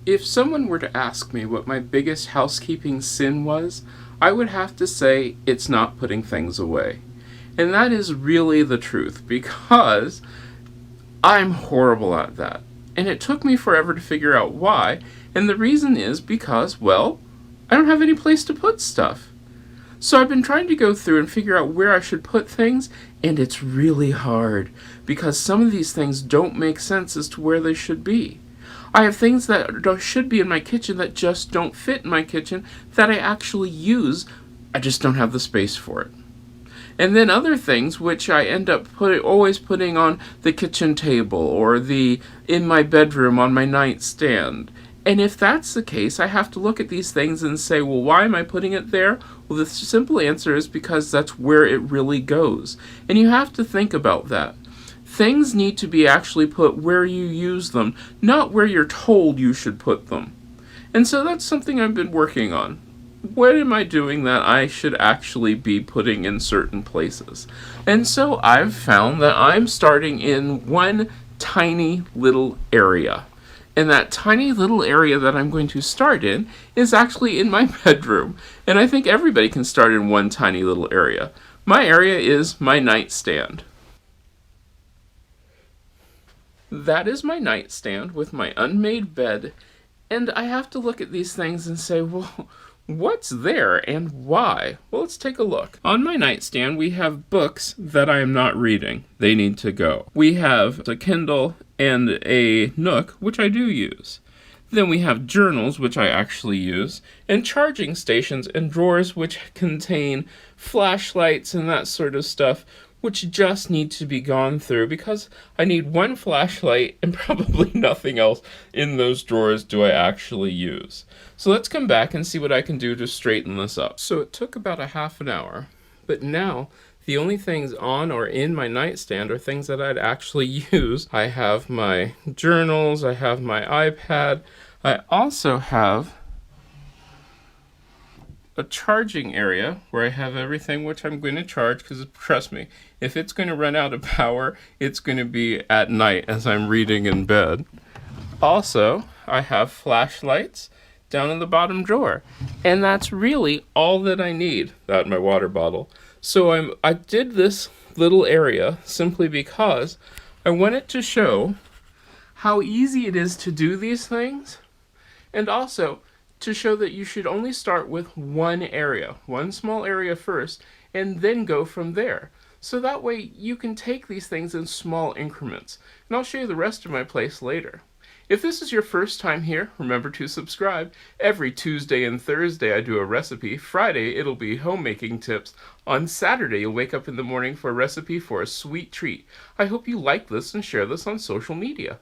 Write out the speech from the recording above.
If someone were to ask me what my biggest housekeeping sin was, I would have to say it's not putting things away. And that is really the truth because I'm horrible at that. And it took me forever to figure out why. And the reason is because, well, I don't have any place to put stuff. So I've been trying to go through and figure out where I should put things, and it's really hard because some of these things don't make sense as to where they should be. I have things that should be in my kitchen that just don't fit in my kitchen that I actually use. I just don't have the space for it. And then other things which I end up always putting on the kitchen table or the in my bedroom on my nightstand. And if that's the case, I have to look at these things and say, well, why am I putting it there? Well, the simple answer is because that's where it really goes. And you have to think about that. Things need to be actually put where you use them, not where you're told you should put them. And so that's something I've been working on. What am I doing that I should actually be putting in certain places? And so I've found that I'm starting in one tiny little area. And that tiny little area that I'm going to start in is actually in my bedroom. And I think everybody can start in one tiny little area. My area is my nightstand. That is my nightstand with my unmade bed. And I have to look at these things and say, well, what's there and why? Well, let's take a look. On my nightstand, we have books that I am not reading. They need to go. We have a Kindle and a Nook, which I do use. Then we have journals, which I actually use, and charging stations and drawers, which contain flashlights and that sort of stuff, which just need to be gone through because I need one flashlight and probably nothing else in those drawers do I actually use. So let's come back and see what I can do to straighten this up. So it took about a half an hour, but now the only things on or in my nightstand are things that I'd actually use. I have my journals, I have my iPad, I also have a charging area where I have everything which I'm going to charge because trust me, if it's going to run out of power, it's going to be at night as I'm reading in bed. Also, I have flashlights down in the bottom drawer, and that's really all that I need. That and my water bottle. So I did this little area simply because I wanted to show how easy it is to do these things, and also to show that you should only start with one area, one small area first, and then go from there. So that way you can take these things in small increments. And I'll show you the rest of my place later. If this is your first time here, remember to subscribe. Every Tuesday and Thursday I do a recipe. Friday it'll be homemaking tips. On Saturday you'll wake up in the morning for a recipe for a sweet treat. I hope you like this and share this on social media.